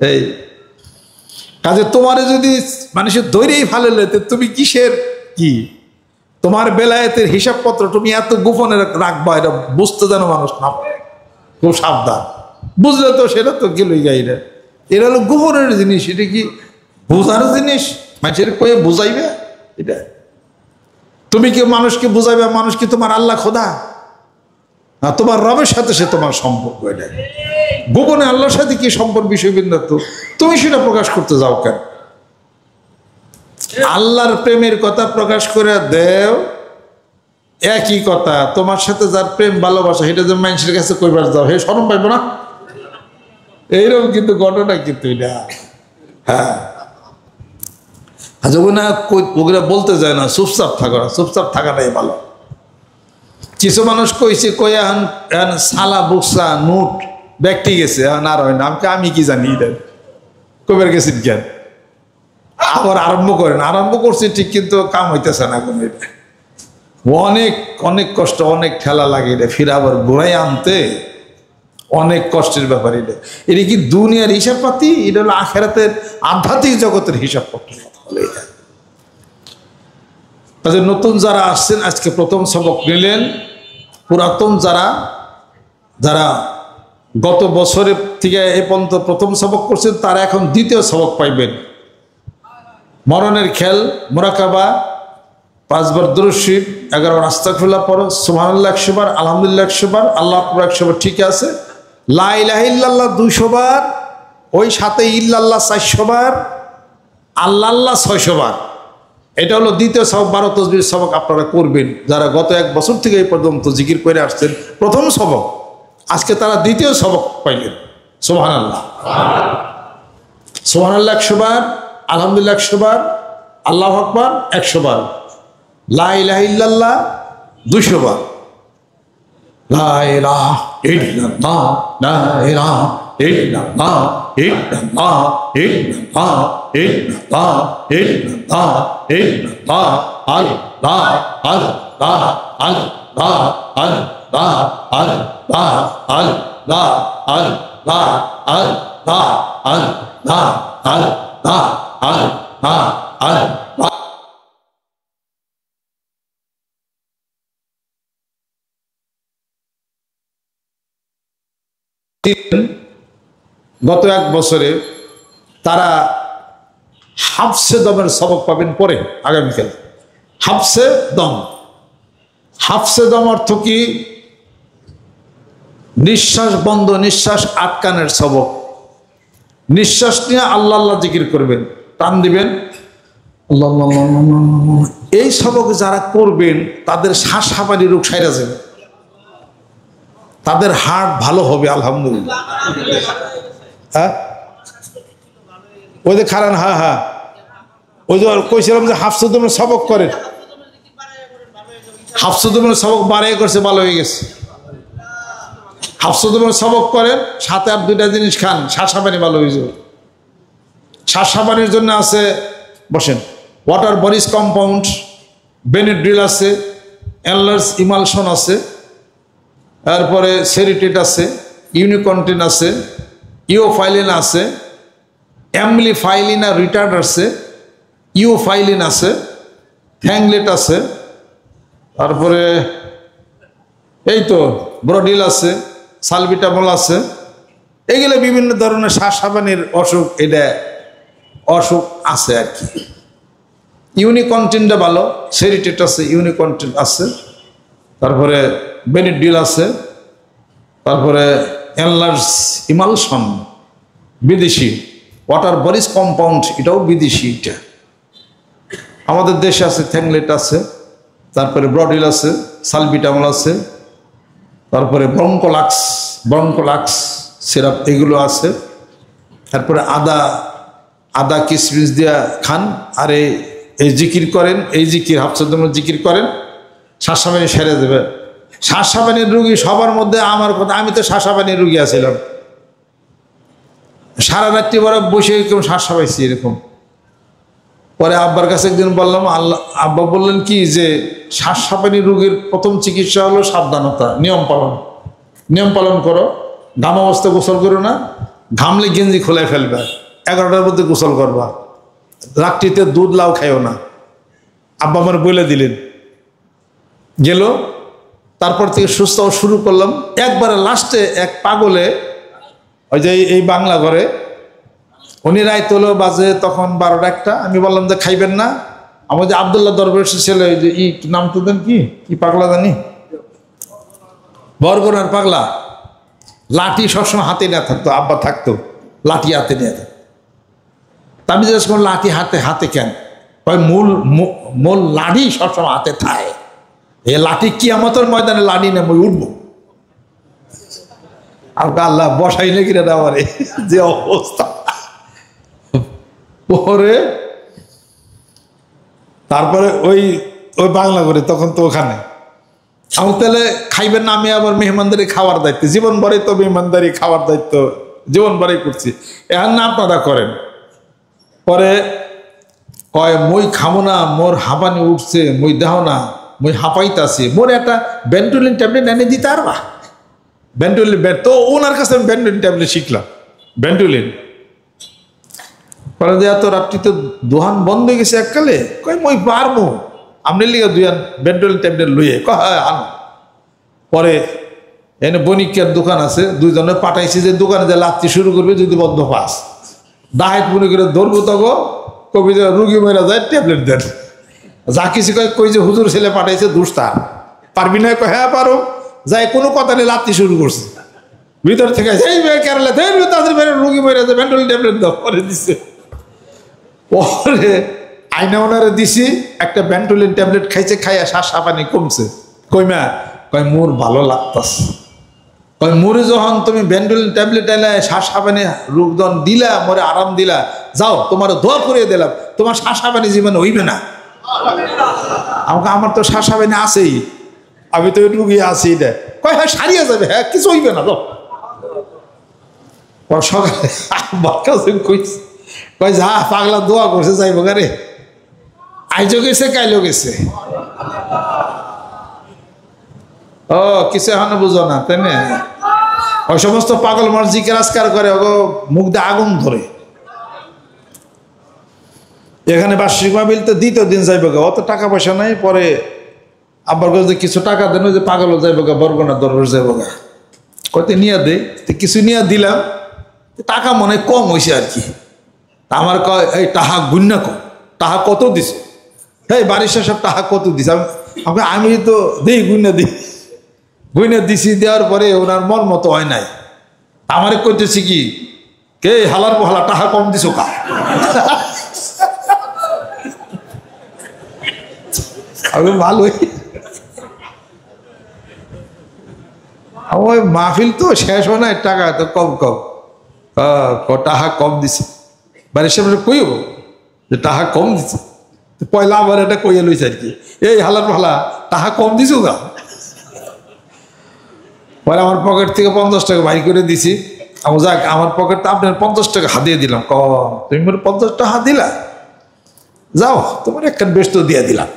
এই কাজে তোমারে যদি মানুষের ধৈর্যই ভালো লেতে তুমি কিসের কি তোমার বেলায়েতের হিসাবপত্র তুমি এত গোপনে রাখবা, এটা বুঝতে যেন মানুষ না পারে, খুব সাবধান। বুঝলে তো সেটা তো গেলই গাইরা, এটা হলো গোপনের জিনিস, এটা কি বোঝার জিনিস? মানুষের কয়ে বুঝাইবে এটা? তুমি কি মানুষকে বুঝাইবে? মানুষ কি তোমার আল্লাহ খোদা? তোমার রবের সাথে সে তোমার সম্পর্ক। এটা গোপনে আল্লাহর সাথে কি সম্পর্ক বিষয় বিন্দু, তুমি সেটা প্রকাশ করতে যাও কেন? আল্লাহর প্রেমের কথা প্রকাশ করে দেও, একই কথা তোমার সাথে যার প্রেম ভালোবাসা সেটা যে মানুষের কাছে কইবার যাও, হে শরম পাইব না? এইরকম কিন্তু ঘটনা কিন্তু এটা। হ্যাঁ, যখন ওগুলা বলতে যায় না, চুপচাপ থাকো না, চুপচাপ থাকাটাই ভালো। কিছু মানুষ কইছে কই এখন সালা বুকসা নোট ব্যক্তি গেছে, এখন আর হয় না, আমি কি জানি এটা কইবার গেছি জ্ঞান। আবার আরম্ভ করেন, আরম্ভ করছি ঠিক, কিন্তু কাম হইতেছে না কোনো। এটা অনেক অনেক কষ্ট, অনেক ঠেলা লাগে এটা ফিরে আবার ঘুরাই আনতে, অনেক কষ্টের ব্যাপার এটা। এটা কি দুনিয়ার হিসাব পাতি? এটা হলো আখেরাতের আধ্যাত্মিক জগতের হিসাব পত্র। নতুন যারা আসছেন আজকে প্রথম সবক নিলেন, পুরাতন যারা গত বছরের থেকে এ পর্যন্ত প্রথম সবক করছেন তারা এখন দ্বিতীয় সবক পাইবেন। মরণের খেল, মোরাকাবা, 5 বার দুরূদ শরীফ, 11 বার আস্তাগফিরুল্লাহ পড়ো, সুবহানাল্লাহ 100 বার, আলহামদুলিল্লাহ 100 বার, আল্লাহু আকবার 100 বার, ঠিক আছে। লা ইলাহা ইল্লাল্লাহ 200 বার, ওই সাথে ইল্লাল্লাহ 400 বার, আল্লাহ 600 বার। এটা হলো দ্বিতীয় সবক। 12 তসবিহ সবক আপনারা করবেন যারা গত 1 বছর থেকে এই পর্যন্ত জিকির করে আসছেন। প্রথম সবক, আজকে তারা দ্বিতীয় সবক পাইলেন। সুবহানাল্লাহ, সুবহানাল্লাহ 100 বার, আলহামদুলিল্লাহ 100 বার, আল্লাহু আকবার 100 বার, লা ইলাহা ইল্লাল্লাহ 200 বার, লা ইলাহা ইল্লাল্লাহ, লা ইলাহা ইল্লাল্লাহ, ইল্লাল্লাহ, ইল্লাল্লাহ, ইল্লাল্লাহ, ইল্লাল্লাহ, ইল্লাল্লাহ, আল্লাহ, আল্লাহ, আল্লাহ, আল্লাহ, আল্লাহ, আল্লাহ, আল্লাহ, আল্লাহ, আল্লাহ, আল্লাহ, আল্লাহ, আল্লাহ। গত 1 বছরে তারা হাফসে দমের সবক পাবেন পরে আগামীকাল। হাফসে দম, হাফসে দম অর্থ কি? নিঃশ্বাস বন্ধ, নিঃশ্বাস আটকানের সবক। নিঃশ্বাস নিয়ে আল্লাহ আল্লাহ জিকির করবেন, টান দিবেন আল্লাহ আল্লাহ আল্লাহ। এই সবক যারা করবেন তাদের শ্বাস হাঁপানি রোগ সাইরা যাবে, তাদের হার্ট ভালো হবে আলহামদুলিল্লাহ। হ্যাঁ, ওই যে খারান, হ্যাঁ হ্যাঁ, ওই যে কইছিলাম যে হাফসুদমের সবক করে, হাফসুদমের সবক বাড়াই করছে, ভালো হয়ে গেছে। হাফসুদমের সবক করেন, সাথে আর 2টা জিনিস খান, শ্বাস হাঁপানি ভালো হয়ে যাবে। শ্বাস হাঁপানির জন্য আছে, বসেন, ওয়াটার বরিস কম্পাউন্ড, বেনেড্রিল আছে, এনলার্জ ইমালশন আছে, তারপরে সেরিটেট আছে, ইউনিকন্টিন আছে, ইওফাইলিন আছে, অ্যামলিফাইলিন আর রিটার্ড আছে, ইওফাইলিন আছে, থ্যাংলেট আছে, তারপরে এই তো ব্রডিল আছে, সালবিটামল আছে। এগুলো বিভিন্ন ধরনের শ্বাস হাঁপানির অসুখ, এটা অসুখ আছে আর কি। ইউনিকন্টিনটা ভালো, সেরিটেট আছে, ইউনিকন্টিন আছে, তারপরে বেনেডিল আছে, তারপরে এনলার্জ ইমালশন বিদেশি, ওয়াটার বরিস কম্পাউন্ড এটাও বিদেশি। এটা আমাদের দেশে আছে, থ্যাংলেট আছে, তারপরে ব্রডিল আছে, সালবিটামল আছে, তারপরে ব্রঙ্কোলাক্স সিরাপ এগুলো আছে। তারপরে আদা কিশমিশ দিয়া খান, আর এই জিকির করেন, এই জিকির হাফসুদমের জিকির করেন, শ্বাস হাঁপানি সেরে দেবে। শ্বাস হাঁপানির রুগী সবার মধ্যে আমার কথা, আমি তো শ্বাস হাঁপানির রুগী আছিলাম, সারা রাত্রি বড় বসে এরকম শ্বাস হাঁপাইছি এরকম। পরে আব্বার কাছে একদিন বললাম, আব্বা বললেন কি যে শ্বাস হাঁপানির রোগীর প্রথম চিকিৎসা হলো সাবধানতা, নিয়ম পালন করো, ঘাম অবস্থা গোসল করো না, ঘামলে গেঞ্জি খোলাই ফেলবা, 11টার মধ্যে গোসল করবা, রাত্রিতে দুধ লাউ খাইও না, আব্বা আমার বলে দিলেন। গেল, তারপর থেকে সুস্থ শুরু করলাম। একবারে লাস্টে এক পাগলে, ওই যে এই বাংলা ঘরে, উনি রায় তোলো বাজে তখন 12টা 1টা, আমি বললাম যে খাইবেন না। আমার যে আবদুল্লাহ দরবেশের ছেলে, ওই যে নাম তো দেন কি পাগলা জানি, বরগুনার পাগলা, লাঠি সবসময় হাতে নিয়ে থাকতো, আব্বা থাকতো লাঠি হাতে নিয়ে থাকতো। তা আমি জিজ্ঞেস করলাম লাঠি হাতে কেন? মূল লাঠি সবসময় হাতে থাকে, এ লাঠি কিয়ামতের ময়দানে লাঠি নেই মই উঠবো। আল্লাহ বসাইলে কিনা আমারে যে অবস্থা। পরে তারপরে ওই বাংলা করে, তখন তো ওখানে আমি তাহলে খাইবেন না, আমি আবার মেহমানদারি খাওয়ার দায়িত্ব, জীবন ভরে তো মেহমানদারি খাওয়ার দায়িত্ব জীবন ভরে করছি, এখন না আপনারা করেন। পরে কয় মই খাবো না, মোর হাঁপানি উঠছে, মই দেহ না, মই হাঁপাইতাছি, মোর একটা বেন্টুলিন ট্যাবলেট এনে দিতে পারবা? বেন্টুলিন তো ওনার কাছে আমি বেন্টুলিন ট্যাবলেট শিখলাম, বেন্টুলিন। পরে দেয়া তো রাত্রি তো দোহান বন্ধ হয়ে গেছে এককালে, কই মই পারবো, আপনি লিগে দুয়ান বেন্টুলিন ট্যাবলেট লইয়ে, হ্যাঁ আনো। পরে এনে বণিকের দোকান আছে, দুইজনে পাঠাইছি যে দোকানে যে লাত্তি শুরু করবে, যদি বদ্ধ পাস দাহাত মনে করে ধরবো তখন কবি রুগী মেরা যায়, ট্যাবলেট দেন। যা কিছু কই যে হুজুর ছেলে পাঠাইছে দুষ্টা, পারবি না? হ্যাঁ পারো, যাই কোনো কথা নেই, লাত্তি শুরু করছে ভিতর থেকে, কেরালা তাদের রুগী মেরা যায়, বেন্টুলিন ট্যাবলেট দাও, পরে দিচ্ছে। পরে আইনা ওনারে দিছি, একটা বেন্টুলিন ট্যাবলেট খাইছে, খাইয়া শ্বাস হাঁপানি কমছে। কইমা কয় মোর ভালো লাগতাছে, কয় মোরে যখন তুমি বেন্টুলিন ট্যাবলেট এলে শ্বাস হাঁপানি রূপদন দিলা, মোরে আরাম দিলা, যাও তোমার দোয়া করিয়ে দিলাম, তোমার শ্বাস হাঁপানি জীবনে হইবে না। আমাকে আমার তো শ্বাস হাঁপানি আছেই, আমি তো রুগী আছি, এটা কয় হ্যাঁ সারিয়ে যাবে, হ্যাঁ কিছু হইবে না। সকালে কইছে, কয় যা পাগলা দোয়া করছে যাইব গারে, আইজো গেছে কাইলো গেছে। ও কিছু এখনো বুঝো না, তাই না? ওই সমস্ত পাগল মানুষ জিকির আজকার করে, ওগো মুখ দিয়ে আগুন ধরে। এখানে বার্ষিক মাহফিল তো দ্বিতীয় দিন যাইব গা, অত টাকা পয়সা নাই। পরে আব্বার কাছে কিছু টাকা দেন, যে পাগলও যাইব গা, বরগুনা দরবার যাইব গা, কত নিয়ে দে, কিছু নিয়ে দিলাম, টাকা মনে কম হয়েছে আর কি। আমার কয় এই টাহা গুন্না কম, টাহা কত দিছে? এই বাড়ির সব টাহা কত দিছে? আমি তো দিই গুইনা দিছি। দেওয়ার পরে ওনার মন মতো হয় নাই, আমারে কইতেছি কি, কে হালার পোহালা টাহা কম দিছ কা? আমি ভালোই, আমার মাহফিল তো শেষ হয় না, টাকা তো কম টাহা কম দিছে। বাড়ির সামনে কইব যে টাহা কম দিছে, পয়লা আবার এটা কইয়া লইছে আর কি, এই হালার ভালা টাহা কম দিছো গা। পরে আমার পকেট থেকে 50 টাকা বাইর করে দিছি। যাক আমার পকেটটা আপনার 50 টাকা হাতিয়ে দিলাম। তুমি মোর 50 টাকা হাত দিলা, যাও তোমার একটা বেস্ট দিয়ে দিলাম।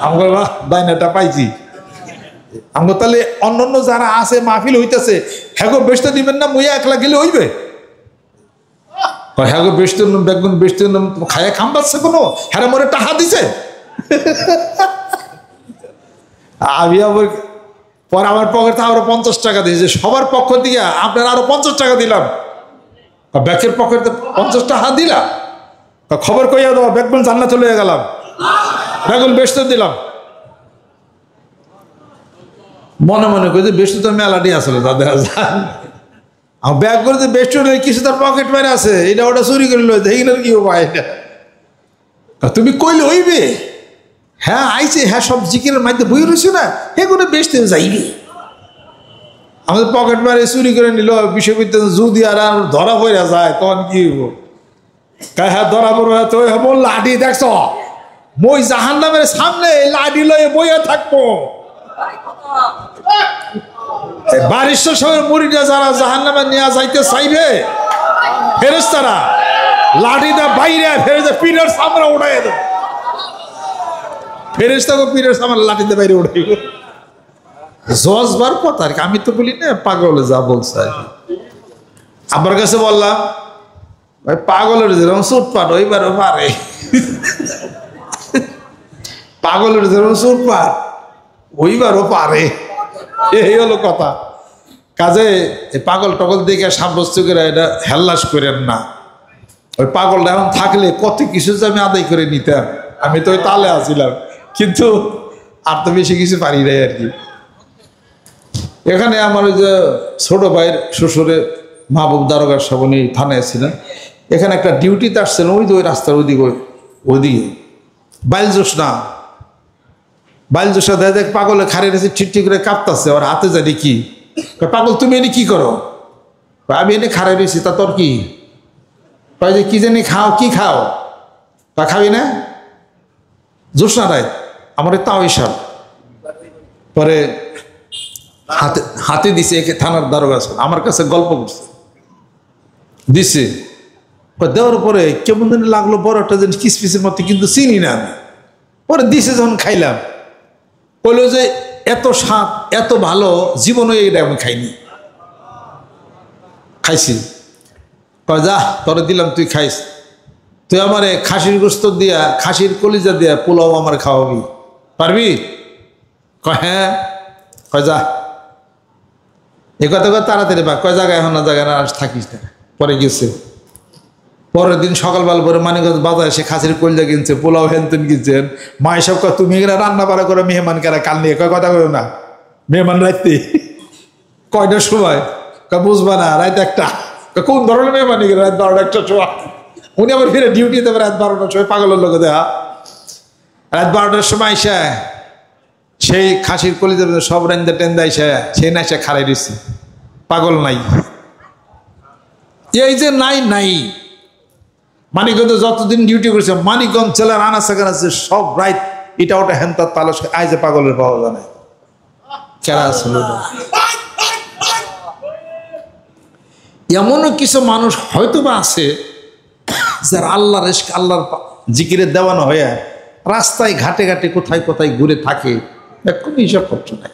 আমার দায়নাটা পাইছি। আমরা তাহলে অন্যান্য যারা আছে মাহফিল হইতেছে, হ্যাঁ গো বেস্ট দিবেন না, মুইয়া একলা গেলে হইবে? হ্যাঁ গো বেস্ট বেগুন বেস্ট খায়া খাম পাচ্ছে কোনো, হ্যাঁ মরে টাকা দিছে। আমি আবার পরে আমার পকেটে আরো 50 টাকা দিয়েছে, সবার পক্ষ থেকে আপনার আরো 50 টাকা দিলাম। ব্যাগের পকেটে 50 টাকা দিলাম, খবর কইয়া দাও, বেগুন জান্নাত চলে গেলাম, বেগুন বেস্ট দিলাম। মনে মনে করি যে বেস্ট তো মেলাটি আসলে তাদের ব্যাগ করে যে বেস্ট কিছু তার পকেট মেরে আছে, এটা ওটা চুরি করে লইতে কি হবো? এটা তুমি কইলে হইবে? হ্যাঁ আইছে, হ্যাঁ সব জিকিরের মাধ্যমে বই রয়েছে না, এগুলো বেচতে যাইবে। আমাদের পকেট মারে চুরি করে নিল, বিশ্ববিদ্যালয় যদি আর ধরা পড়ে যায় তখন কি হইব? হ্যাঁ ধরা পড়বে তো হবো লাঠি, দেখছ মই জাহান্নামের সামনে লাঠি লয়ে বইয়া থাকবো। বারিশের সঙ্গে মুড়িটা যারা জাহান্নামে নিয়ে যাইতে চাইবে, ফেরেশতারা লাঠিটা বাইরে ফেরেশতা পীরের সামনে উঠাই দেবে, ফেরেশতাকে পীরের সামনে লাঠিতে বাইরে উঠাইব। জজবার কথা আর কি, আমি তো বলি না, পাগলে যা বলছে। আব্বার কাছে বললাম, ভাই পাগলের যেরকম চুটপাট ওইবারও পারে, পাগলের যেরকম চুটপাট ওইবারও পারে, এই হলো কথা। কাজে পাগল টগল দেখে সাব্যস্ত করে এটা হেল্লাস করেন না। ওই পাগলটা এখন থাকলে কত কিছু যে আমি আদায় করে নিতাম, আমি তো ওই তালে আসছিলাম, কিন্তু আর তো বেশি কিছু পারি নাই আর কি। এখানে আমার ওই যে ছোট ভাইয়ের শ্বশুরে মাহবুব দারোগার সাহেব উনি থানায় ছিলেন, এখানে একটা ডিউটিতে আসছেন, ওই যে ওই রাস্তার ওইদিকে বাইলজোসনা দেখা দেখ পাগলে খাড়িয়ে রেখেছে, ঠিকঠিক করে কাঁপতাছে, ওর হাতে জানি কি। পাগল তুমি এনে কি করো? আমি এনে খাড়াই রয়েছি, তা তোর কি? যে কি জানি খাও, কি খাও? তা খাবি না? জোসনা রায় আমার তাও হিসাব পরে হাতে হাতে দিছে, একে থানার দারোগা আমার কাছে গল্প করছে, দিছে। দেওয়ার পরে কেমন দিন লাগলো, বড় একটা জিনিস কিসপিসের মতো, কিন্তু চিনি না আমি। পরে দিছে যখন খাইলাম, বললো যে এত স্বাদ এত ভালো জীবনে এটা আমি খাইনি। খাইছি, যা তোরে দিলাম তুই খাইস, তুই আমারে খাসির গোস্ত দিয়া খাসির কলিজা দিয়া পোলাও আমার খাওয়াবি, পারবি? হ্যাঁ। যা এ কথা তাড়াতাড়ি বা কয় জায়গায় এখন না জায়গায় না থাকিস না। পরে গেছে, পরের দিন সকালবেলা পরে মানিকগঞ্জ বাজারে সে খাসির কলিজা কিনছে, পোলাও হেনতেন কিনছেন। মা এসব কয় তুমি এখানে রান্না বাড়া করে মেহমান কেরা কাল নিয়ে কয় কথা কয় না, মেহমান রাইতে কয়টার সময়? বুঝবা না, রাত একটা। কোন ধরনের মেহমান? রাত 12টা 1টা সময়। উনি আবার ফিরে ডিউটিতে রাত 12টার সময়, পাগলের লোক দেখা। রাত 12টার সময় আইসা সেই খাসির কলিজা সব রেন্দা টেন্দা আইসা সেই না এসে খাড়াই দিচ্ছে, পাগল নাই। এই যে নাই মানিকগঞ্জে যতদিন ডিউটি করেছে, মানিকগঞ্জ জেলার আনাচে কানাচে সব রাইত এটা ওটা হেনতা তালাশ, আই যে পাগলের পাওয়া যায় না। কেরা আসলে এমনও কিছু মানুষ হয়তো বা আছে যার আল্লাহর ইশক আল্লাহর জিকিরে দেওয়ানো হয়ে রাস্তায় ঘাটে ঘাটে কোথায় কোথায় ঘুরে থাকে, কোনো হিসাব করছো না।